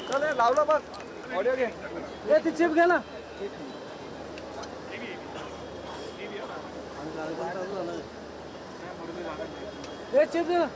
चल लावलं बघ ऑडिओ घे ती चिप घे ना चिप घे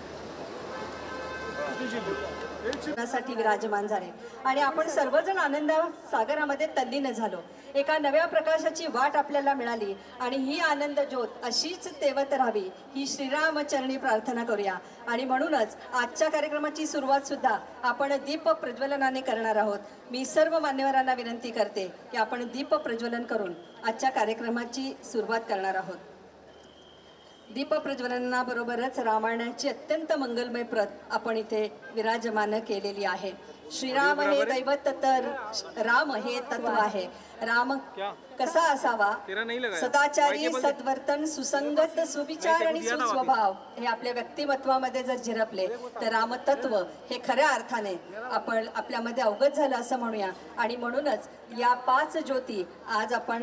साठी विराजमान झाले आणि आपण सर्वजण आनंद सागरामध्ये तल्लीन झालो. एका नव्या प्रकाशाची वाट आपल्याला मिळाली आणि ही आनंद ज्योत अशीच तेवत राहावी ही श्रीरामचरणी प्रार्थना करूया. आणि म्हणूनच आजच्या कार्यक्रमाची सुरुवात सुद्धा आपण दीप प्रज्वलनाने करणार आहोत. मी सर्व मान्यवरांना विनंती करते की आपण दीप प्रज्वलन करून आजच्या कार्यक्रमाची सुरुवात करणार आहोत. दीप प्रज्वलनाबरोबरच रामायणाची अत्यंत मंगलमय प्रत आपण इथे विराजमान केलेली आहे. श्रीराम हे दैवत तर राम हे तत्व आहे. राम कसा असावा सदाचारी सद्वर्तन सुसंगत सुविचार आणि सुस्वभाव हे आपल्या व्यक्तिमत्वामध्ये जर झिरपले तर रामतत्व हे खऱ्या अर्थाने आपण आपल्यामध्ये अवगत झालं असं म्हणूया. आणि म्हणूनच या 5 ज्योती आज आपण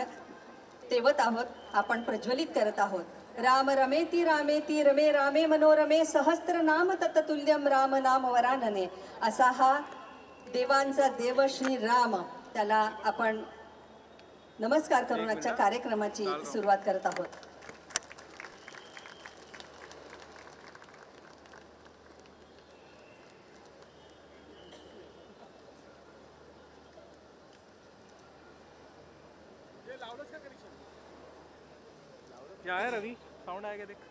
तेवत आहोत, आपण प्रज्वलित करत आहोत. राम रमेती रामेती रमे रामे मनोरमे सहस्त्र नाम तत्तुल्यम राम नाम वरानने असा हा देवांचा देव श्री राम त्याला आपण नमस्कार करून आजच्या कार्यक्रमाची सुरुवात करत आहोत.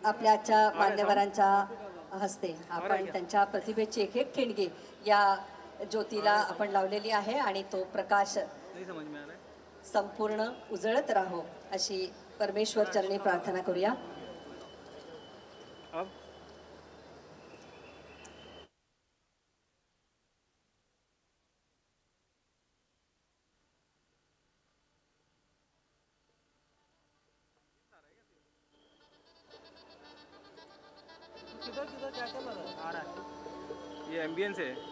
आपल्या आजच्या मान्यवरांच्या हस्ते आपण त्यांच्या प्रतिभेची एक एक ठिणगी या ज्योतीला आपण लावलेली आहे आणि तो प्रकाश संपूर्ण उजळत राहो अशी परमेश्वर चरणी प्रार्थना करूया.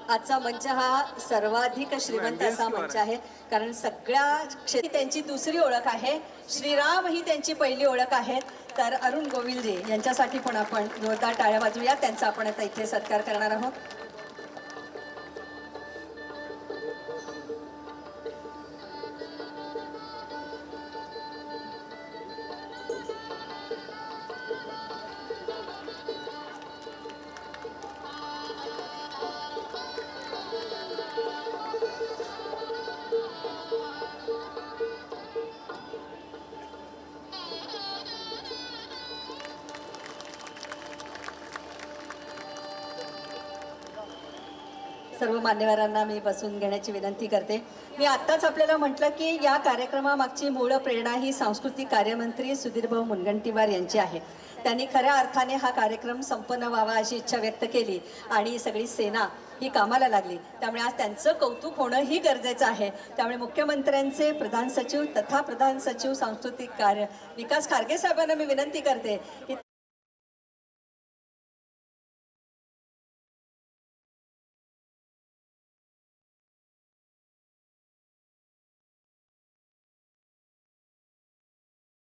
आजचा मंच हा सर्वाधिक श्रीमंत असा मंच आहे कारण सगळ्या क्षेत्री त्यांची दुसरी ओळख आहे. श्रीराम ही त्यांची पहिली ओळख आहे. तर अरुण गोविलजी यांच्यासाठी पण आपण जोरदार टाळ्या वाजवूया. त्यांचा आपण आता इथे सत्कार करणार आहोत. सर्व मान्यवरांना मी बसून घेण्याची विनंती करते. मी आत्ताच आपल्याला म्हटलं की या कार्यक्रमामागची मूळ प्रेरणा ही सांस्कृतिक कार्यमंत्री सुधीरभाऊ मुनगंटीवार यांची आहे. त्यांनी खऱ्या अर्थाने हा कार्यक्रम संपन्न व्हावा अशी इच्छा व्यक्त केली आणि सगळी सेना ही कामाला लागली. त्यामुळे आज त्यांचं कौतुक होणं ही गरजेचं आहे. त्यामुळे मुख्यमंत्र्यांचे प्रधान सचिव तथा प्रधान सचिव सांस्कृतिक कार्य विकास खारगे साहेबांना मी विनंती करते की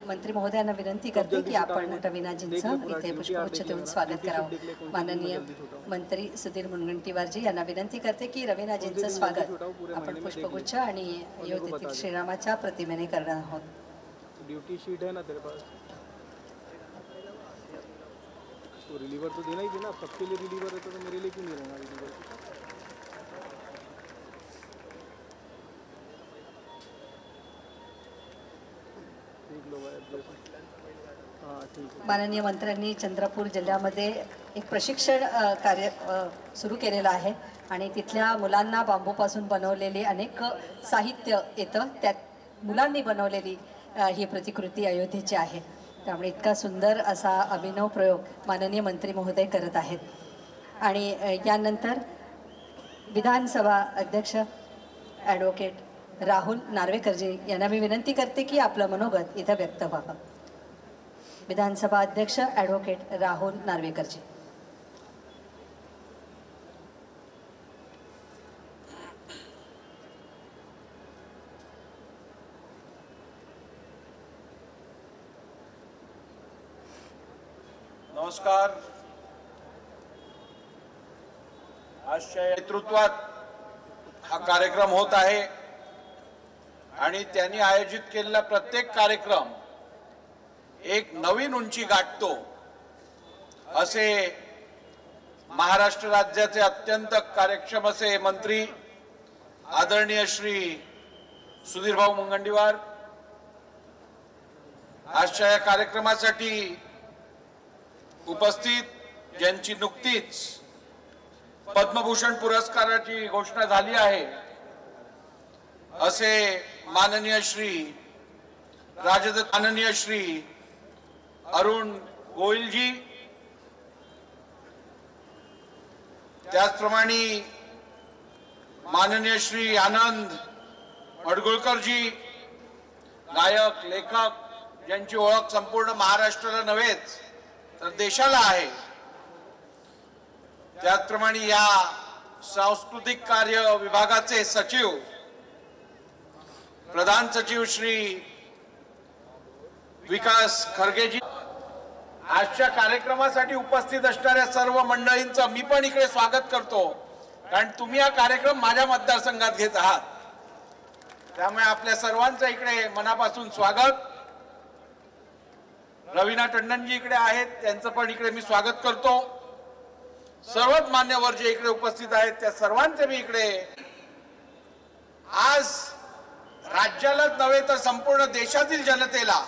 मंत्री महोदयांना विनंती करते की आपण रवीनाजींचं इथे पुष्पगुच्छ देऊन स्वागत करावं. माननीय मंत्री सुधीर मुनगंटीवारजी यांना विनंती करते की रवीनाजींचं स्वागत आपण पुष्पगुच्छ आणि अयोध्येतील श्रीरामाच्या प्रतिमेने करणार आहोत. ड्यूटी शीट है ना तेरे पास तो रिलीवर तो देना ही थी ना. सबके लिए रिलीवर है तो मेरे लिए क्यों नहीं रहना रिलीवर. माननीय मंत्र्यांनी चंद्रपूर जिल्ह्यामध्ये एक प्रशिक्षण कार्य सुरू केलेलं आहे आणि तिथल्या मुलांना बांबूपासून बनवलेले अनेक साहित्य येतं. त्यात मुलांनी बनवलेली ही प्रतिकृती अयोध्येची आहे. त्यामुळे इतका सुंदर असा अभिनव प्रयोग माननीय मंत्री महोदय करत आहेत. आणि यानंतर विधानसभा अध्यक्ष ॲडव्होकेट राहुल नार्वेकरजी यांना मी विनंती करते की आपलं मनोगत इथं व्यक्त व्हावं. विधानसभा अध्यक्ष ॲडव्होकेट राहुल नार्वेकरजी. नमस्कार. आजच्या नेतृत्वात हा कार्यक्रम होत आहे आणि त्यांनी आयोजित केलेला प्रत्येक कार्यक्रम एक नवीन उंची गाठतो असे महाराष्ट्र राज्याचे अत्यंत कार्यक्षम असे मंत्री आदरणीय श्री सुधीरभाऊ मुनगंटीवार आजच्या या कार्यक्रमासाठी उपस्थित ज्यांची नुकतीच पद्मभूषण पुरस्काराची घोषणा झाली आहे असे माननीय श्री अरुण गोयलजी, त्याचप्रमाणे माननीय श्री आनंद मडगुळकरजी, गायक लेखक ज्यांची ओळख संपूर्ण महाराष्ट्राला नव्हेच तर देशाला आहे, त्याचप्रमाणे या सांस्कृतिक कार्य विभागाचे सचिव प्रधान सचिव श्री विकास खरगेजी, आजच्या कार्यक्रमासाठी उपस्थित असणाऱ्या सर्व मंडळींचं मी पण इकडे स्वागत करतो, कारण तुम्ही हा कार्यक्रम माझ्या मतदारसंघात घेत आहात, त्यामुळे आपल्या सर्वांचं इकडे मनापासून स्वागत। रवीना टंडनजी इकडे आहेत, त्यांचं पण इकडे मी स्वागत करतो। सर्वच मान्यवर जे इकडे उपस्थित आहेत त्या सर्वांचे मी इकडे आज राज्यालाच नव्हे तर संपूर्ण देशातील जनतेला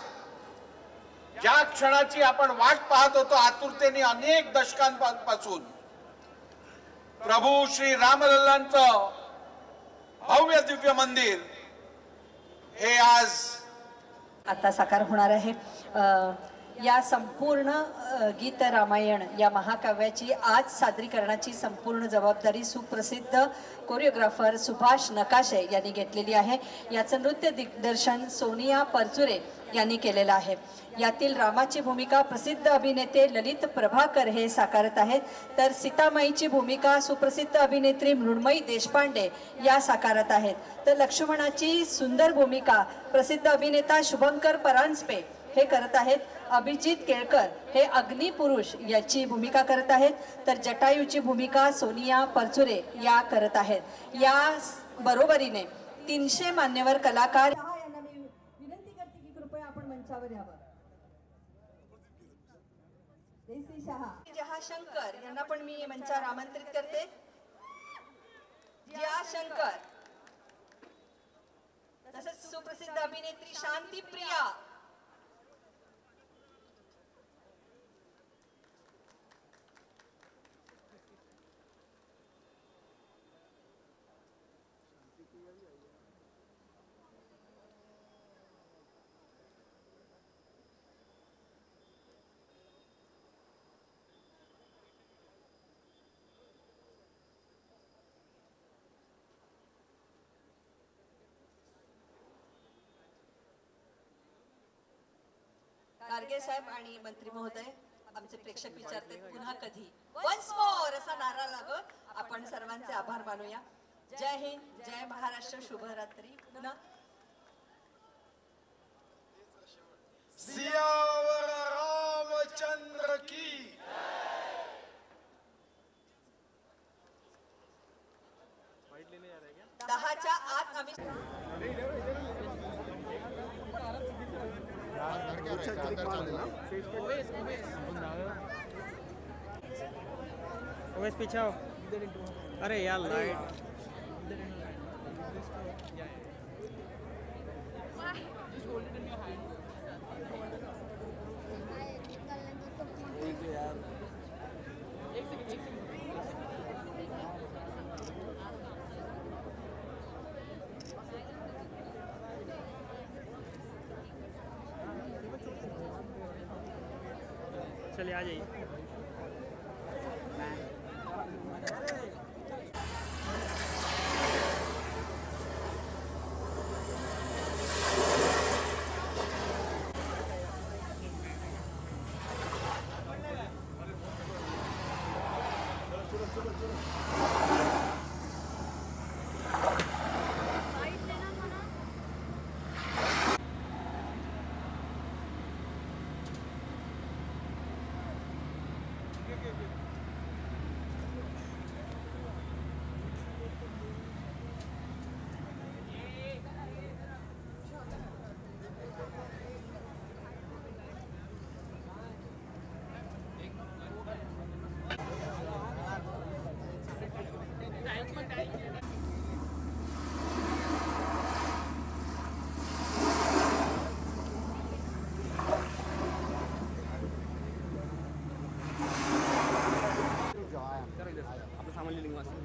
ज्या क्षणाची आपण वाट पाहत होतो आतुरतेने अनेक दशकांपासून, प्रभू श्री रामलल्लांचं भव्य दिव्य मंदिर हे आज आता साकार होणार आहे। या संपूर्ण गीत रामायण या महाकाव्याची आज सादरीकरणाची संपूर्ण जबाबदारी सुप्रसिद्ध कोरिओग्राफर सुभाष नकाशे यांनी घेतलेली आहे। याचं नृत्य दिग्दर्शन सोनिया परचुरे यांनी केलेलं आहे। यातील रामाची भूमिका प्रसिद्ध अभिनेते ललित प्रभाकर हे साकारत आहेत, तर सीतामाईची भूमिका सुप्रसिद्ध अभिनेत्री मृण्मयी देशपांडे या साकारत आहेत, तर लक्ष्मणाची सुंदर भूमिका प्रसिद्ध अभिनेता शुभंकर परांजपे हे करत आहेत। अभिजित केळकर हे अग्निपुरुष याची भूमिका करत आहेत, तर जटायूची भूमिका सोनिया परचुरे या करत आहेत। या बरोबरीने 300 मान्यवर कलाकार यांना मी विनंती करते की कृपया आपण मंचावर यावं। जहाशंकर यांना पण मी मंचावर आमंत्रित करते। जहाशंकर, तसंच सुप्रसिद्ध अभिनेत्री शांती प्रिया, गार्गे साहेब आणि मंत्री महोदय, आमचे प्रेक्षक विचारतात पुन्हा कधी, वन्स मोर असा नारा लागत आपण सर्वांचे आभार मानूया। जय हिंद, जय महाराष्ट्र, शुभरात्री। पुन्हा सियावर रामचंद्र की 10च्या आत आम्ही ओवेस पीछे आओ। अरे यार लाइट चलिए आ जाइए। सामान्य लिंग वाचन